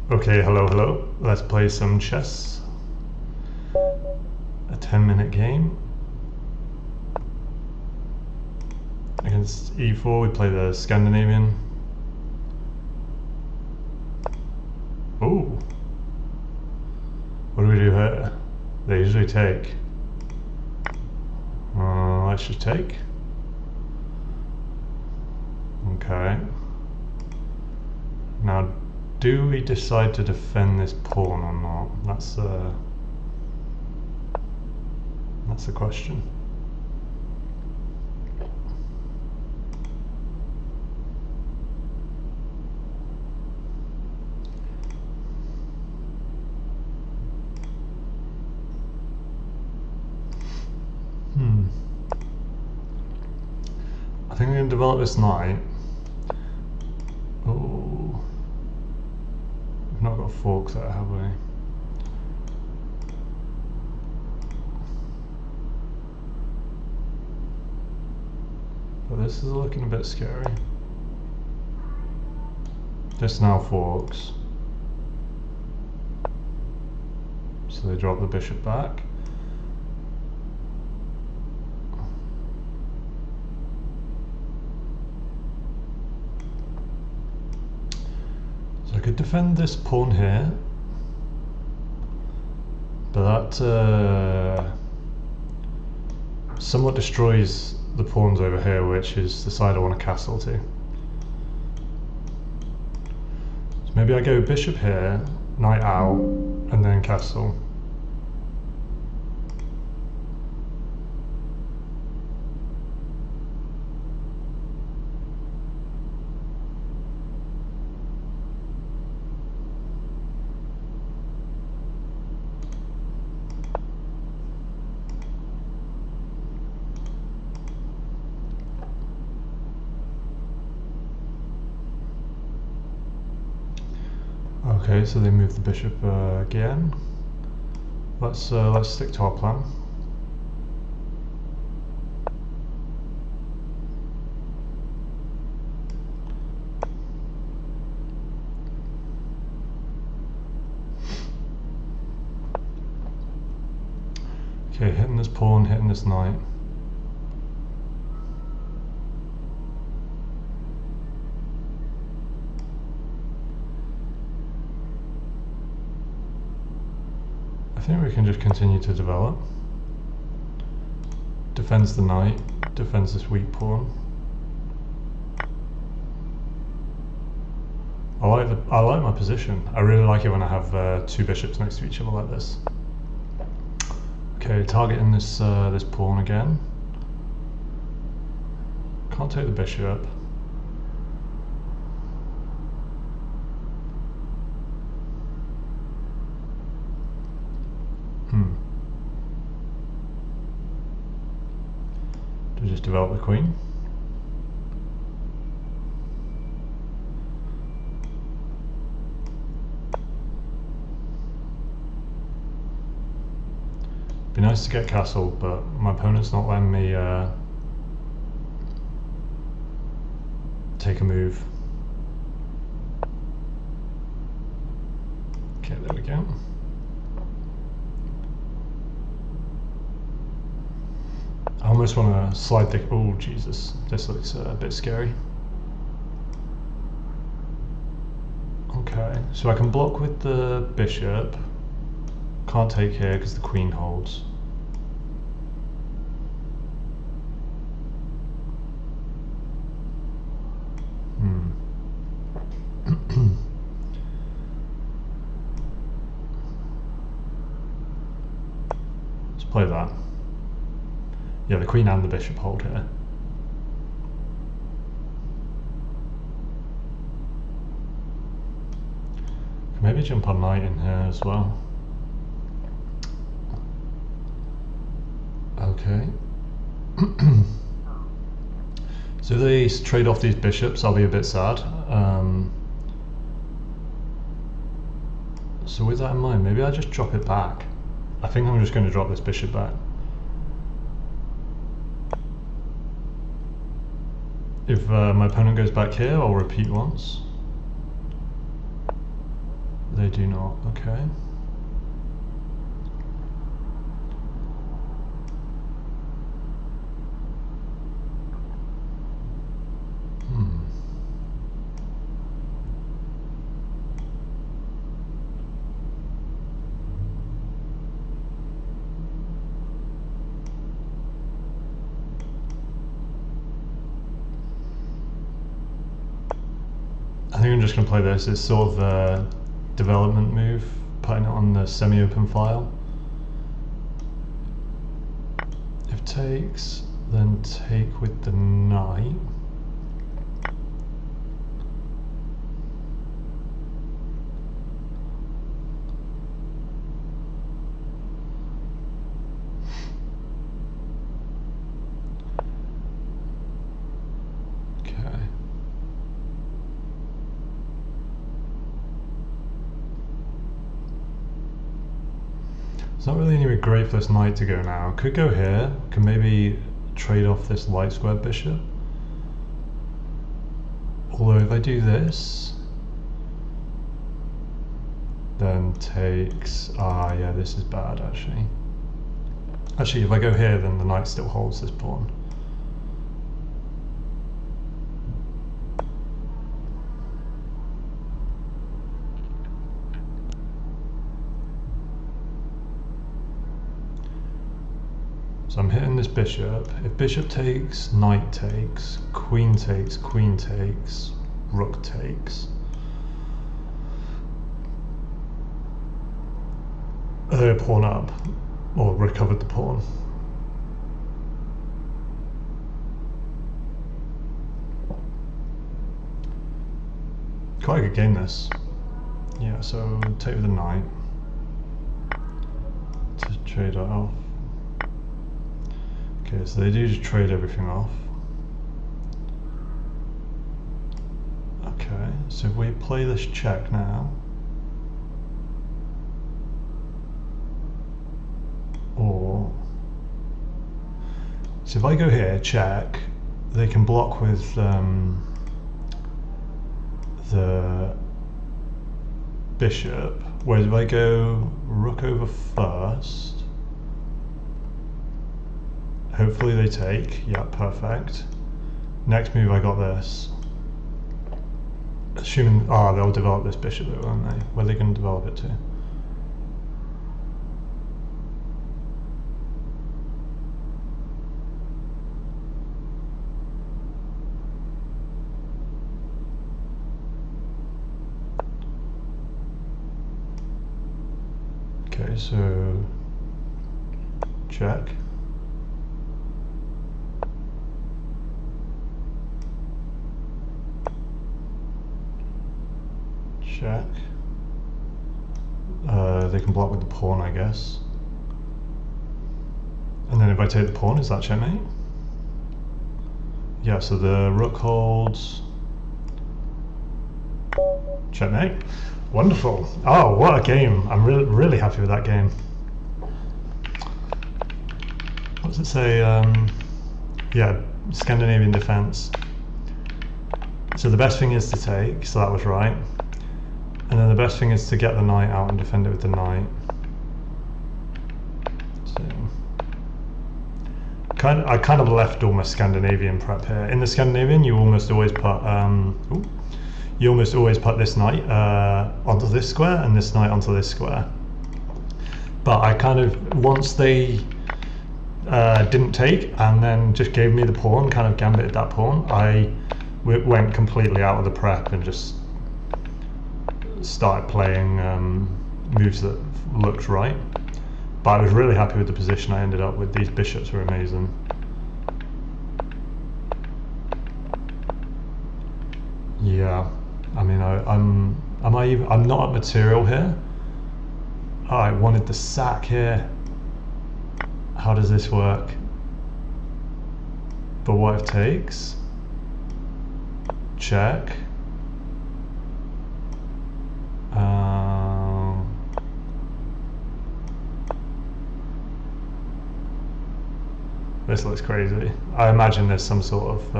Okay, hello. Let's play some chess. A 10-minute game. Against e4, we play the Scandinavian. Ooh. What do we do here? They usually take. Let's just take. Okay. Now, do we decide to defend this pawn or not? That's the question. I think we're going to develop this knight. Oh, we've not got forks there, have we? But this is looking a bit scary. This now forks. So they drop the bishop back. I could defend this pawn here, but that somewhat destroys the pawns over here, which is the side I want to castle to. So maybe I go bishop here, knight out, and then castle. Okay, so they move the bishop again. Let's stick to our plan. Okay, hitting this pawn, hitting this knight. I think we can just continue to develop. Defends the knight, defends this weak pawn. I like my position. I really like it when I have two bishops next to each other like this. Okay, targeting this this pawn again. Can't take the bishop. To just develop the queen. Be nice to get castle, but my opponent's not letting me take a move. Okay, there we go. I almost want to slide the... Oh Jesus, this looks a bit scary. Okay, so I can block with the bishop. Can't take here because the queen holds. Let's play that. Yeah, the queen and the bishop hold here. Maybe jump on knight in here as well. Okay. So they trade off these bishops, I'll be a bit sad. So with that in mind, maybe I just drop it back. I think I'm just going to drop this bishop back. If my opponent goes back here, I'll repeat once. They do not, okay. I think I'm just going to play this. It's sort of a development move, putting it on the semi-open file. If takes, then take with the knight. It's not really anywhere great for this knight to go now. Could go here, could maybe trade off this light square bishop. Although if I do this, then takes, yeah, this is bad actually. Actually, if I go here, then the knight still holds this pawn. So I'm hitting this bishop. If bishop takes, knight takes, queen takes, rook takes. Pawn up, or recovered the pawn. Quite a good game this. Yeah, so take with the knight to trade it off. Okay, so they do just trade everything off. Okay, so if we play this check now, or so if I go here, check, they can block with the bishop, whereas if I go rook over first, hopefully they take. Yeah, perfect. Next move, I got this. Assuming, they'll develop this bishop though, won't they? Where are they going to develop it to? Okay, so check. Check. They can block with the pawn, I guess. And then if I take the pawn, is that checkmate? Yeah, so the rook holds. Checkmate. Wonderful. Oh, what a game. I'm really happy with that game. What does it say? Yeah, Scandinavian defense. So the best thing is to take, so that was right. And then the best thing is to get the knight out and defend it with the knight. So, I kind of left all my Scandinavian prep here. In the Scandinavian, you almost always put this knight onto this square and this knight onto this square. But I kind of, once they didn't take and then just gave me the pawn, kind of gambited that pawn, I went completely out of the prep and just started playing moves that looked right. But I was really happy with the position I ended up with. These bishops were amazing. Yeah, I mean, I'm not at material here. Oh, I wanted the sack here. How does this work? But what if takes? Check. This looks crazy. I imagine there's some sort of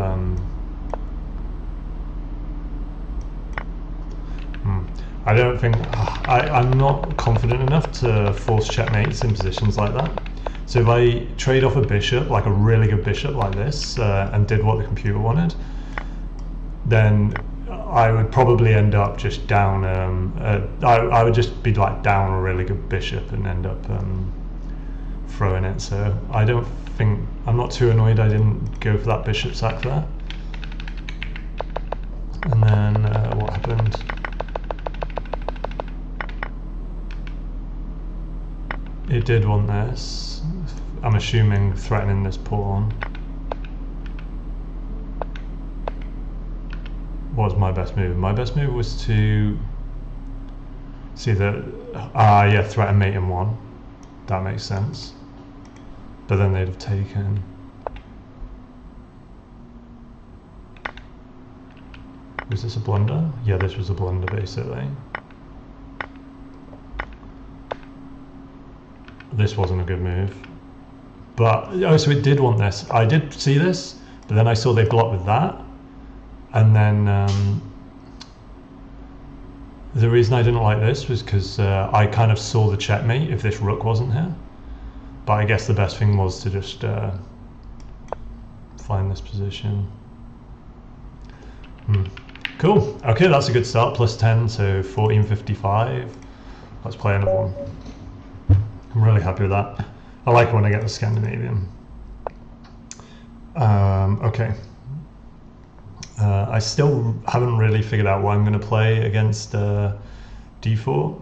I don't think I'm not confident enough to force checkmates in positions like that. So if I trade off a bishop, like a really good bishop like this, and did what the computer wanted, then I would probably end up just down. I would just be like down a really good bishop and end up throwing it. So I don't think I'm not too annoyed I didn't go for that bishop sack there. And then what happened? It did want this. I'm assuming threatening this pawn. What was my best move? My best move was to see that, yeah, threaten mate in one. That makes sense. But then they'd have taken. Was this a blunder? Yeah, this was a blunder basically. This wasn't a good move. But, oh, so it did want this. I did see this, but then I saw they blocked with that. And then the reason I didn't like this was because I kind of saw the checkmate if this rook wasn't here. But I guess the best thing was to just find this position. Cool. Okay, that's a good start. Plus 10, so 1455. Let's play another one. I'm really happy with that. I like when I get the Scandinavian. Okay. I still haven't really figured out what I'm going to play against d4.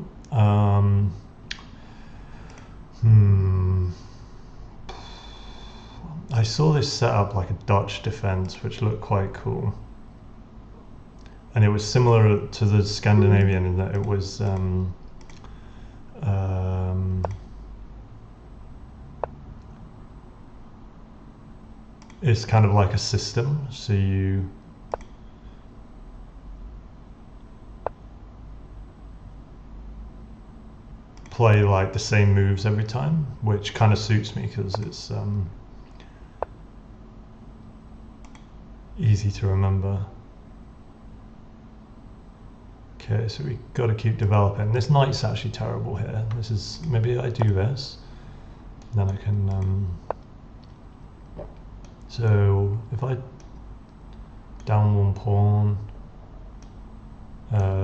I saw this set up like a Dutch defense, which looked quite cool. And it was similar to the Scandinavian in that it was it's kind of like a system, so you play like the same moves every time, which kind of suits me because it's easy to remember. Okay, so we got to keep developing. This knight's actually terrible here. This is, maybe I do this, then I can so if I down one pawn,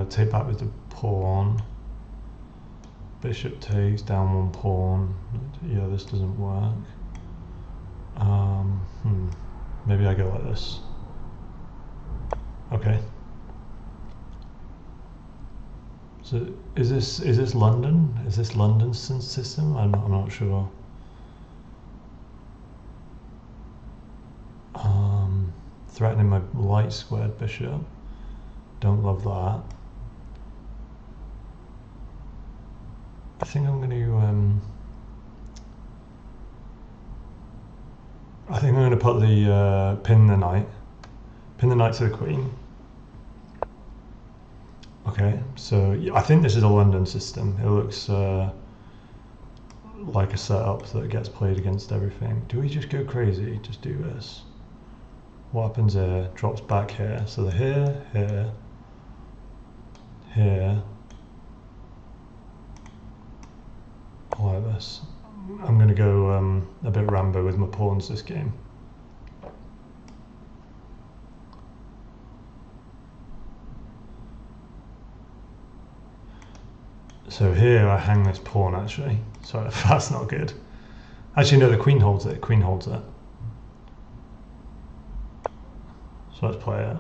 take back with the pawn, bishop takes, down one pawn. Yeah, this doesn't work. Maybe I go like this. Okay. So is this London? Is this London's system? I'm not sure. Threatening my light squared bishop. Don't love that. I think I'm going to put the pin the knight to the queen. Okay, so I think this is a London system. It looks like a setup that gets played against everything. Do we just go crazy? Just do this. What happens here? Drops back here. So the here, here. I like this. I'm going to go a bit Rambo with my pawns this game. So here I hang this pawn actually. So that's not good. Actually no, the queen holds it. Queen holds it. So let's play it.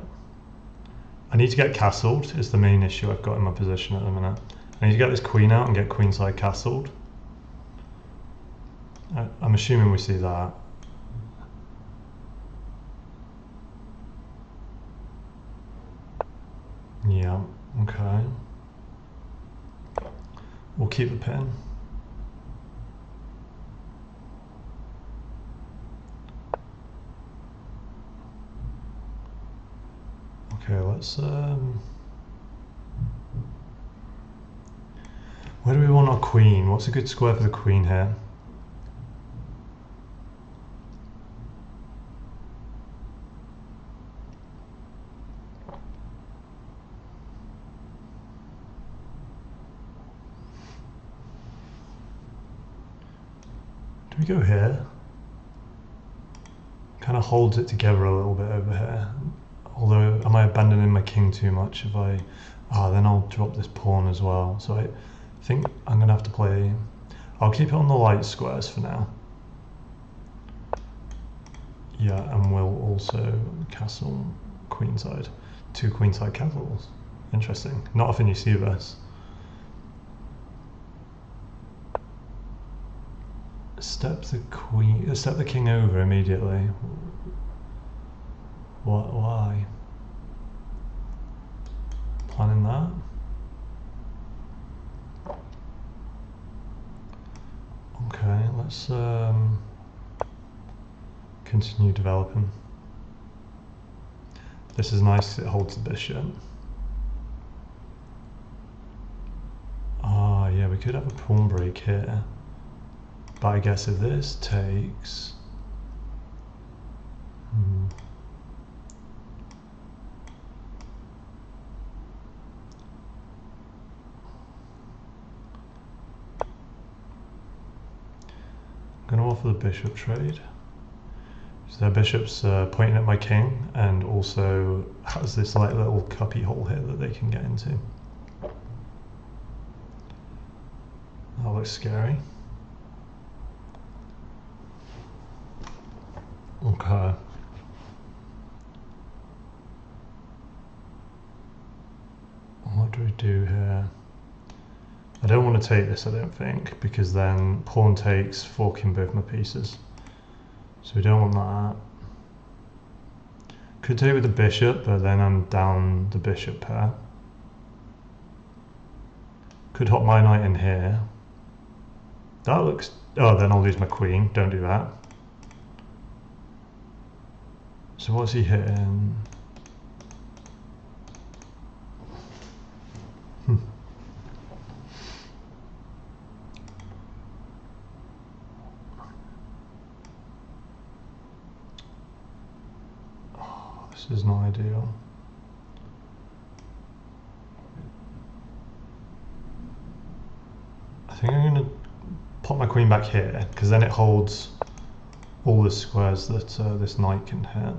I need to get castled is the main issue I've got in my position at the minute. I need to get this queen out and get queenside castled. I'm assuming we see that. Yeah, okay. We'll keep the pin. Okay, let's where do we want our queen? What's a good square for the queen here? we go here? Kind of holds it together a little bit over here. Although, am I abandoning my king too much if I... then I'll drop this pawn as well. So I think I'm going to have to play... I'll keep it on the light squares for now. Yeah, and we'll also castle queenside. 2 queenside castles. Interesting. Not often you see this. Step the king over immediately. What? Why? Planning that? Okay, let's continue developing. This is nice because it holds the bishop. Yeah, we could have a pawn break here. But I guess if this takes... I'm going to offer the bishop trade. So their bishop's pointing at my king and also has this like little cuppy hole here that they can get into. That looks scary. Okay. What do we do here? I don't want to take this, I don't think, because then pawn takes, forking both my pieces. So we don't want that. Could take with the bishop, but then I'm down the bishop pair. Could hop my knight in here. That looks... Oh, then I'll lose my queen. Don't do that. So what's he hitting? Oh, this is not ideal. I think I'm going to pop my queen back here, because then it holds all the squares that this knight can hit.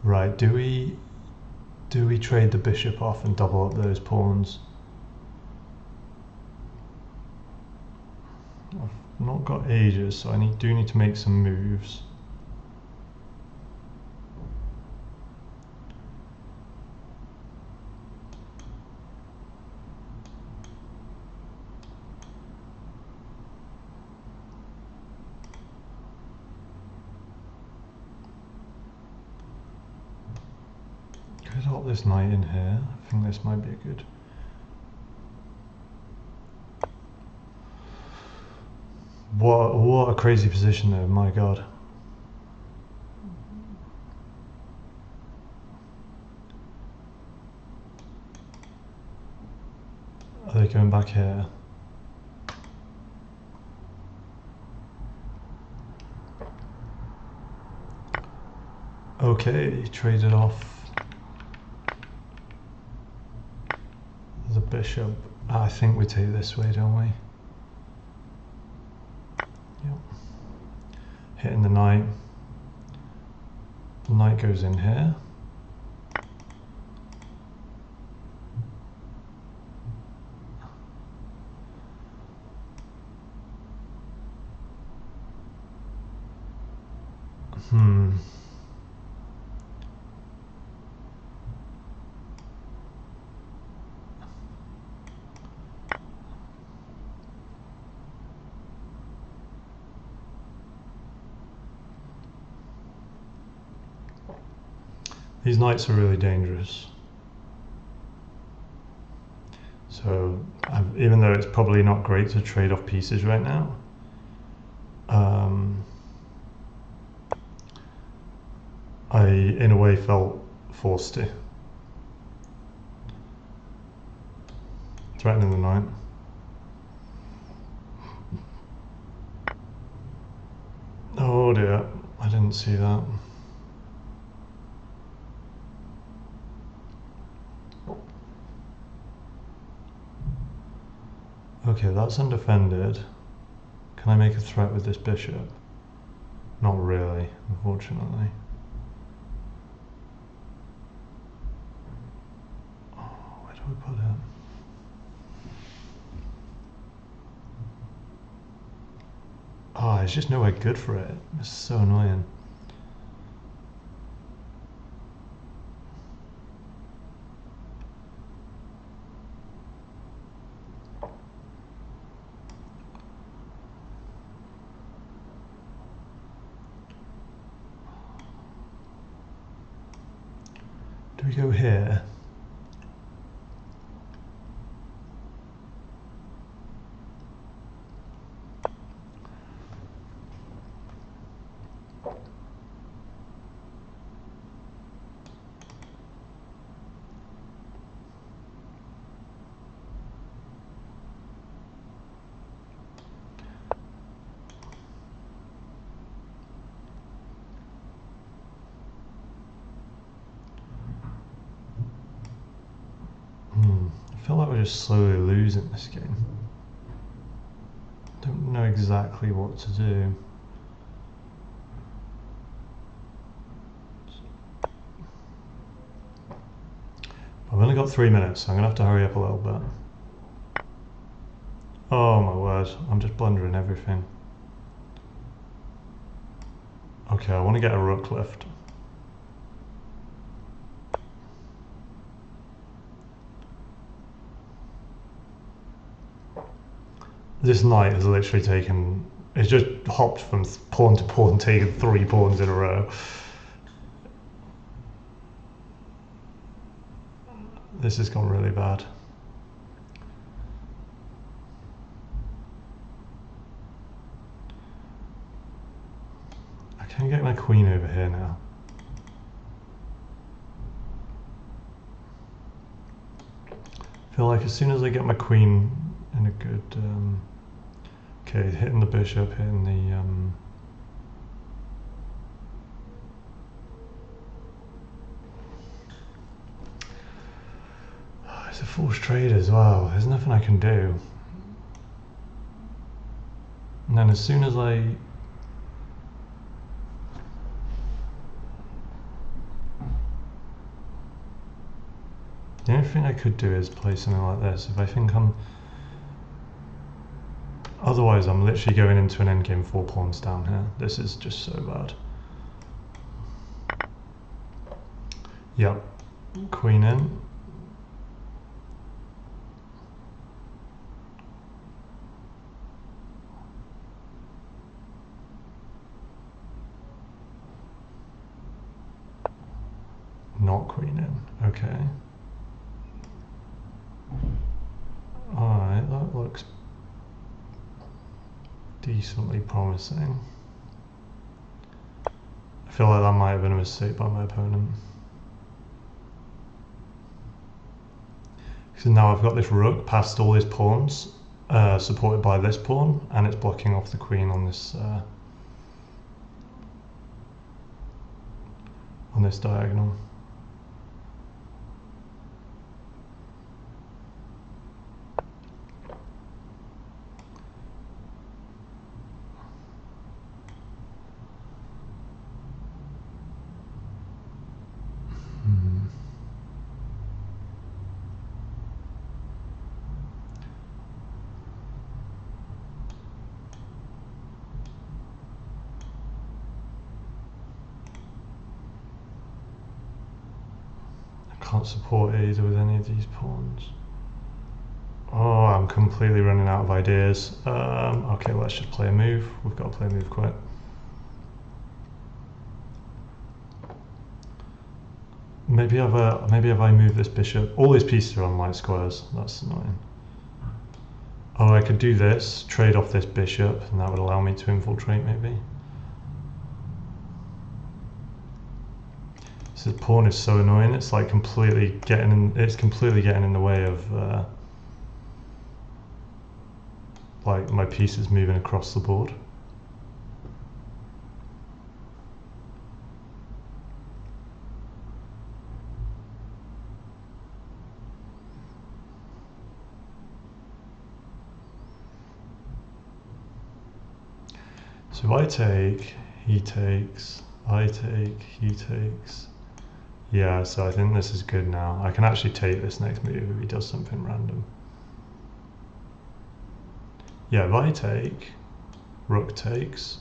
Right, do we trade the bishop off and double up those pawns? I've not got ages, so I do need to make some moves. Could hop this knight in here. I think this might be a good. What a crazy position though, my god. Are they going back here? Okay, traded off the bishop. I think we take this way, don't we? Yep. Hitting the knight. The knight goes in here. These knights are really dangerous. So, even though it's probably not great to trade off pieces right now, I, in a way, felt forced to. Threatening the knight. Oh dear, I didn't see that. Okay, that's undefended. Can I make a threat with this bishop? Not really, unfortunately. Oh, where do we put it? Oh, there's just nowhere good for it. It's so annoying. Do we go here? I feel like we're just slowly losing this game. Don't know exactly what to do. I've only got 3 minutes, so I'm gonna have to hurry up a little bit. Oh my word, I'm just blundering everything. Okay, I want to get a rook lift. This knight has literally taken, it's just hopped from pawn to pawn, taken 3 pawns in a row. This has gone really bad. I can get my queen over here now. I feel like as soon as I get my queen in a good, okay, hitting the bishop, hitting the, oh, it's a forced trade as well. There's nothing I can do. And then as soon as I, the only thing I could do is play something like this. If I think I'm, otherwise I'm literally going into an endgame 4 pawns down here. This is just so bad. Yep, queen in. Not queen in, okay. Alright, that looks decently promising. I feel like that might have been a mistake by my opponent. So now I've got this rook past all his pawns, supported by this pawn, and it's blocking off the queen on this diagonal. Can't support either with any of these pawns. Oh, I'm completely running out of ideas. Okay, let's just play a move. We've got to play a move quick. Maybe if I move this bishop, all these pieces are on light squares. That's annoying. Oh, I could do this, trade off this bishop, and that would allow me to infiltrate maybe. This pawn is so annoying. It's like completely getting in. It's completely getting in the way of like my pieces moving across the board. So if I take, he takes, I take, he takes. Yeah, so I think this is good now. I can actually take this next move if he does something random. Yeah, if I take, rook takes.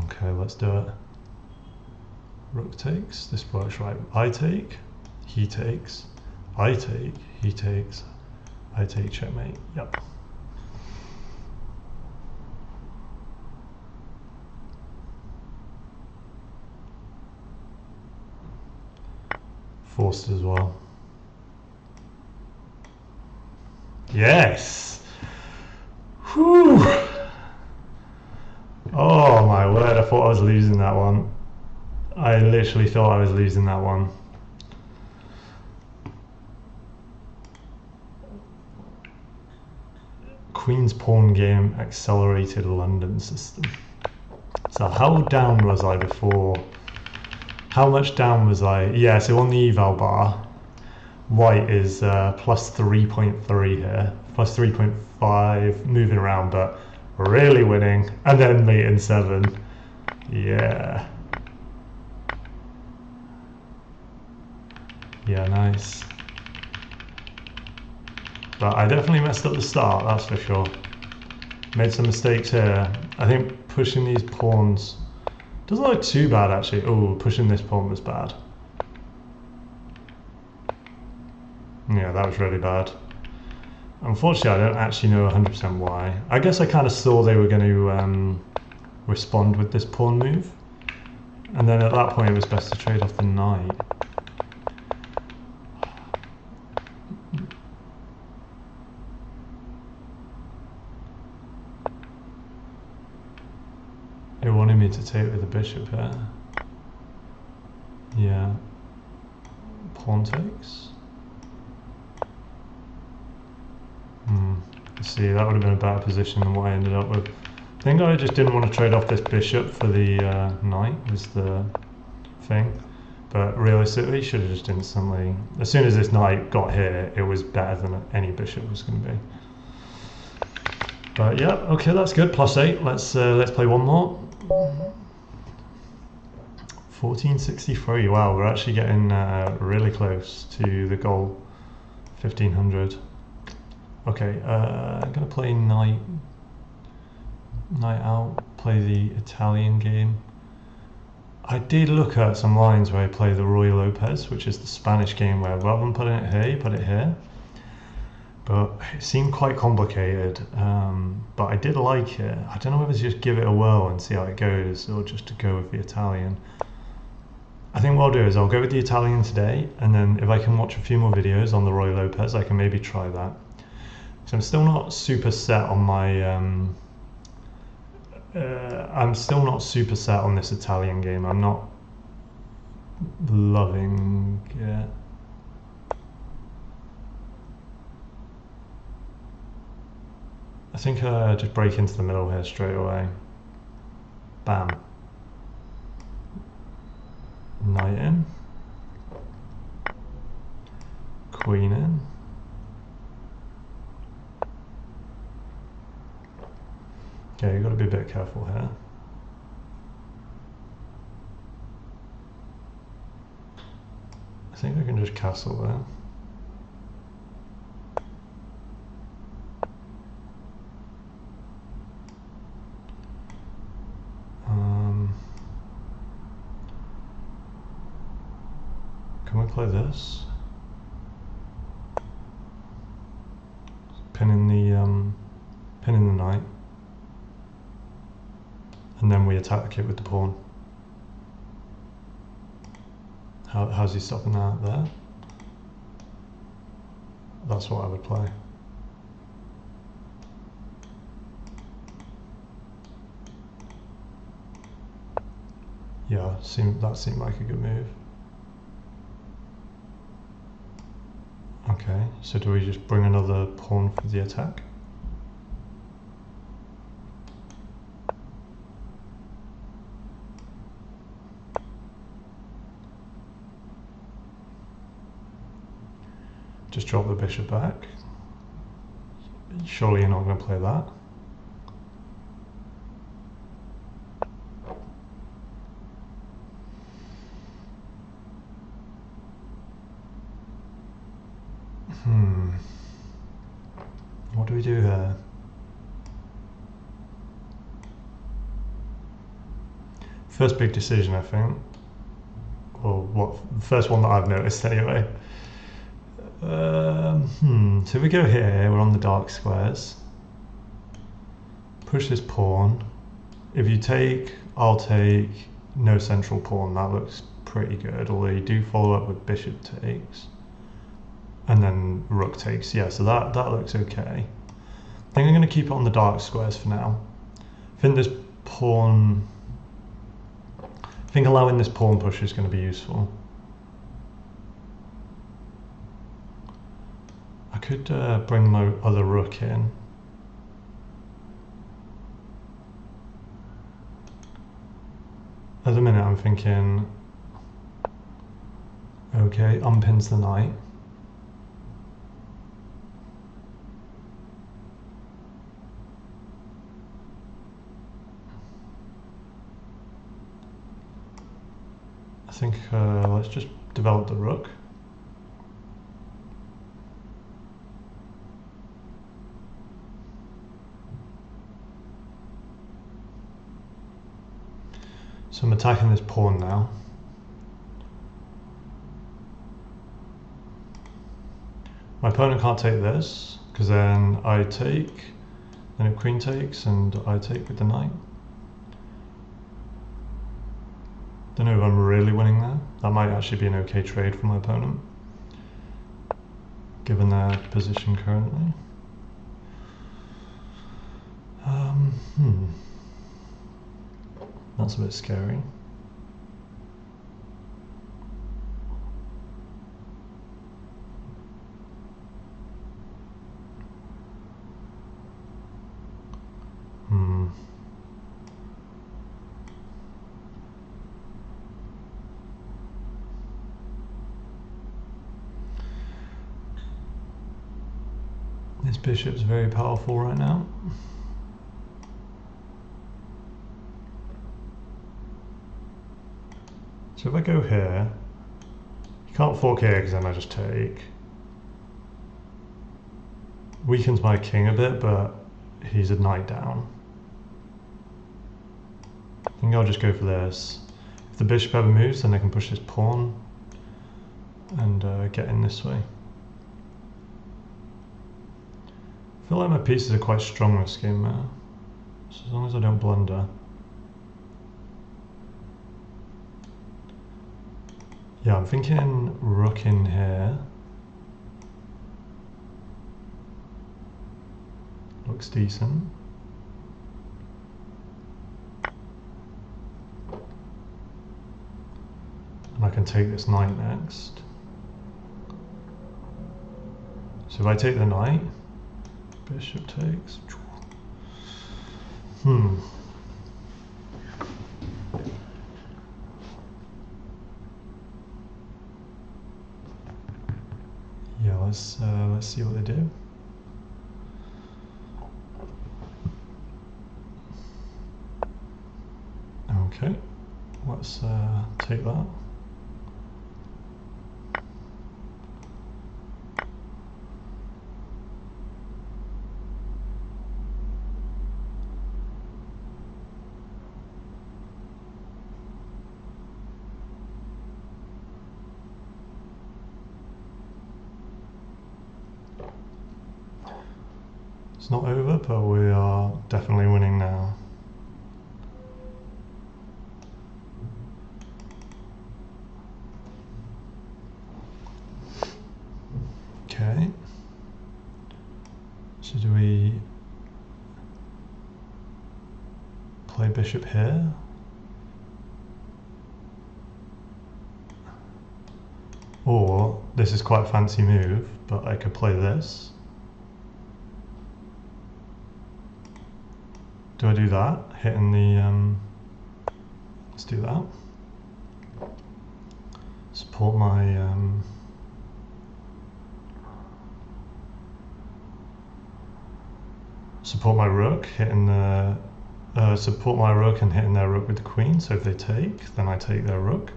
Okay, let's do it. Rook takes, this works right. I take, he takes, I take, he takes, I take, checkmate. Yep. Forced as well. Yes! Whew! Oh my word, I thought I was losing that one. I literally thought I was losing that one. Queen's Pawn Game Accelerated London System. So how down was I before? How much down was I? Yeah, so on the eval bar, white is plus 3.3 here, plus 3.5, moving around, but really winning, and then mate in 7. Yeah. Yeah, nice. But I definitely messed up the start, that's for sure. Made some mistakes here. I think pushing these pawns doesn't look too bad actually. Oh, pushing this pawn was bad. Yeah, that was really bad. Unfortunately, I don't actually know 100% why. I guess I kind of saw they were going to respond with this pawn move. And then at that point it was best to trade off the knight. It wanted me to take with the bishop here. Yeah. Pawn takes. See, that would have been a better position than what I ended up with. I think I just didn't want to trade off this bishop for the knight, was the thing. But realistically, should have just instantly, as soon as this knight got here, it was better than any bishop was going to be. But yeah, okay, that's good. +8. Let's play one more. 1463. Wow, we're actually getting really close to the goal. 1500. Okay, I'm gonna play knight out. Play the Italian game. I did look at some lines where I play the Roy Lopez, which is the Spanish game where rather than putting it here, you put it here. But it seemed quite complicated, but I did like it. I don't know whether to just give it a whirl and see how it goes, or just to go with the Italian. I think what I'll do is I'll go with the Italian today, and then if I can watch a few more videos on the Roy Lopez, I can maybe try that. So I'm still not super set on my, I'm still not super set on this Italian game. I'm not loving it. I think just break into the middle here straight away. Bam. Knight in. Queen in. Okay, you've got to be a bit careful here. I think I can just castle there. Can we play this? Pinning the knight, and then we attack it with the pawn. How's he stopping that there? That's what I would play. Yeah, that seemed like a good move. Okay, so do we just bring another pawn for the attack? Just drop the bishop back. Surely you're not going to play that. What do we do here? First big decision, I think. Or what? First one that I've noticed anyway. So if we go here, we're on the dark squares. Push this pawn. If you take, I'll take no central pawn. That looks pretty good, although you do follow up with bishop takes. And then rook takes. Yeah, so that looks okay. I think I'm going to keep it on the dark squares for now. I think this pawn... I think allowing this pawn push is going to be useful. I could bring my other rook in. At the minute I'm thinking, okay, unpins the knight. I think let's just develop the rook. So I'm attacking this pawn now. My opponent can't take this, because then I take, then if queen takes, and I take with the knight. Don't know if I'm really winning there. That might actually be an okay trade for my opponent, given their position currently. That's a bit scary. This bishop's very powerful right now. So if I go here, you can't fork here because then I just take. Weakens my king a bit, but he's a knight down. I think I'll just go for this. If the bishop ever moves, then I can push this pawn and get in this way. I feel like my pieces are quite strong this game now, so as long as I don't blunder. Yeah, I'm thinking rook in here. Looks decent. And I can take this knight next. So if I take the knight, bishop takes. Yeah, let's see what they do. Okay, let's take that. It's not over, but we are definitely winning now. Okay. So do we play bishop here? Or, this is quite a fancy move, but I could play this. Do I do that? Hitting the, let's do that. Support my, support my rook, hitting the, support my rook and hitting their rook with the queen. So if they take, then I take their rook.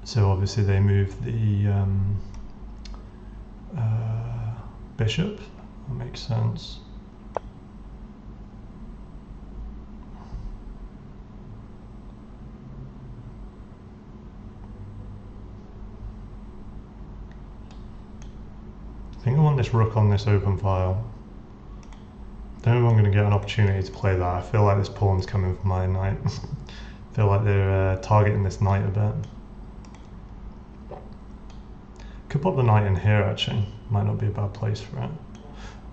So obviously they move the bishop. That makes sense. I think I want this rook on this open file. Don't know if I'm going to get an opportunity to play that. I feel like this pawn's coming for my knight. I feel like they're targeting this knight a bit. Could pop the knight in here actually. Might not be a bad place for it.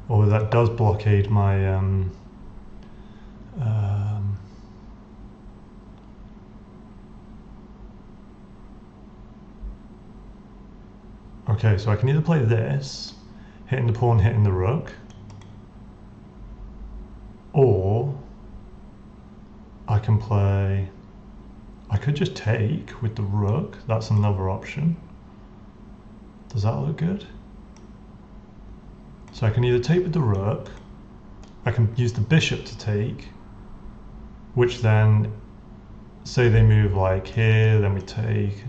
Or that does blockade my okay, so I can either play this, hitting the pawn, hitting the rook, or I can play, I could just take with the rook. That's another option. Does that look good? So I can either take with the rook, I can use the bishop to take, which then, say they move like here, then we take,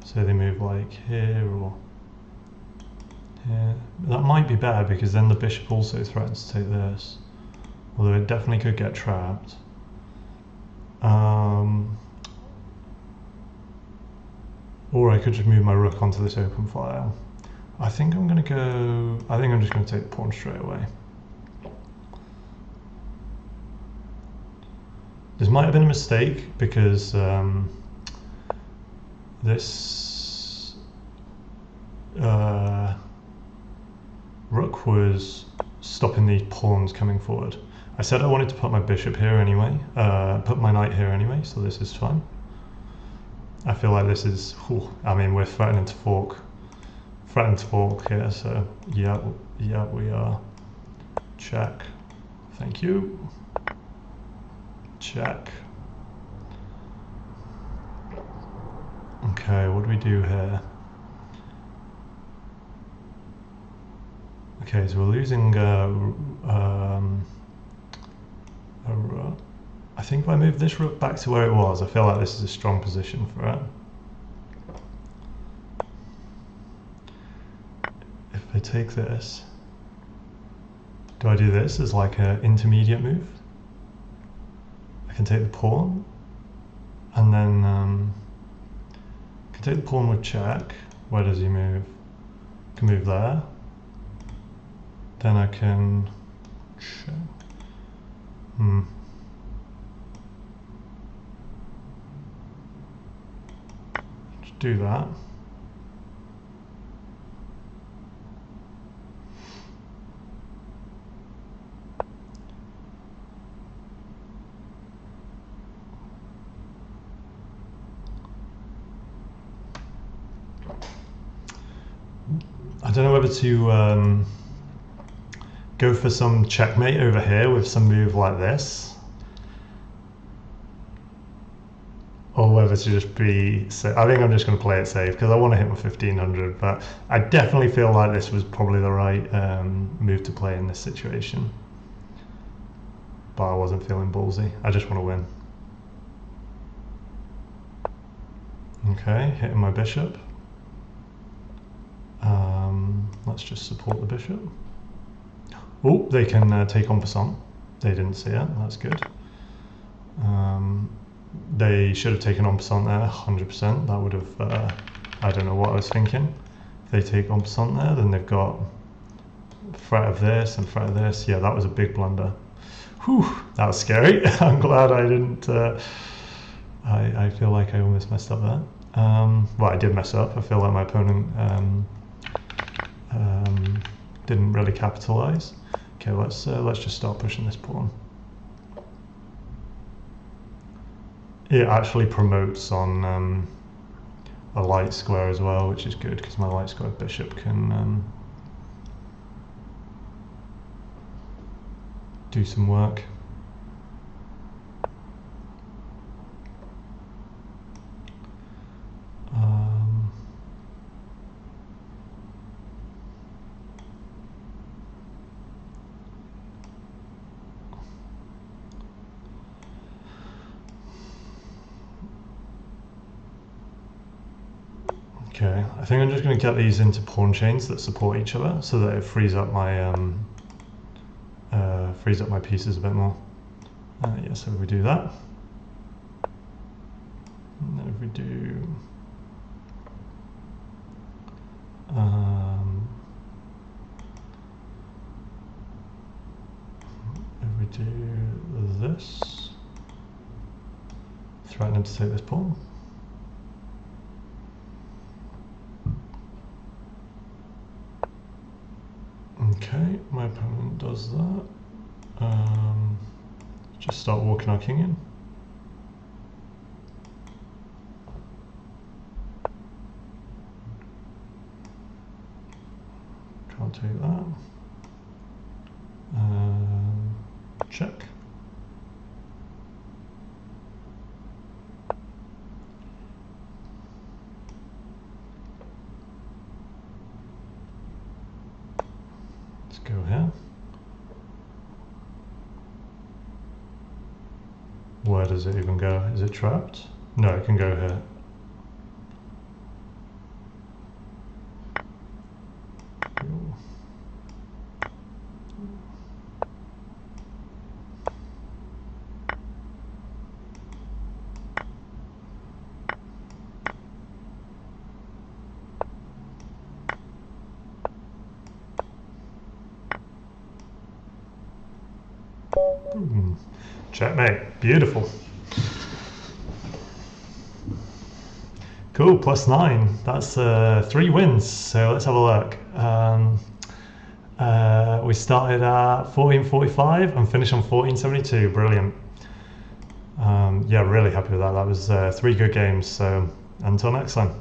say they move like here or here. That might be better because then the bishop also threatens to take this, although it definitely could get trapped. Or I could just move my rook onto this open file. I think I'm just going to take the pawn straight away. This might have been a mistake because this rook was stopping these pawns coming forward. I said I wanted to put my bishop here anyway, put my knight here anyway, so this is fine. I feel like this is, I mean, we're threatening to fork here, so yeah, we are. Check. Thank you. Check. Okay, what do we do here? Okay, so we're losing a rook. I think if I move this rook back to where it was, I feel like this is a strong position for it. If I take this, do I do this as like an intermediate move? I can take the pawn, and then I can take the pawn with check. Where does he move? I can move there. Then I can check. Just do that. I don't know whether to go for some checkmate over here with some move like this, or whether to just be, I think I'm just going to play it safe because I want to hit my 1500, but I definitely feel like this was probably the right move to play in this situation. But I wasn't feeling ballsy. I just want to win. Okay, hitting my bishop. Let's just support the bishop. Oh, they can take en passant. They didn't see it. That's good. They should have taken en passant there, 100%. That would have, I don't know what I was thinking. If they take en passant there, then they've got threat of this and threat of this. Yeah, that was a big blunder. Whew, that was scary. I'm glad I didn't, I feel like I almost messed up there. Well, I did mess up. I feel like my opponent didn't really capitalize. Okay, let's just start pushing this pawn. It actually promotes on a light square as well, which is good because my light square bishop can do some work. Okay, I think I'm just going to get these into pawn chains that support each other so that it frees up my pieces a bit more. Yeah, so if we do that, and then if we do this, threatening to take this pawn. Okay, my opponent does that. Just start walking our king in. Can't take that. Check. Let's go here. Where does it even go? Is it trapped? No, it can go here. Boom. Checkmate. Beautiful. Cool, +9. That's 3 wins. So let's have a look. We started at 1445 and finished on 1472. Brilliant. Yeah, really happy with that. That was 3 good games. So until next time.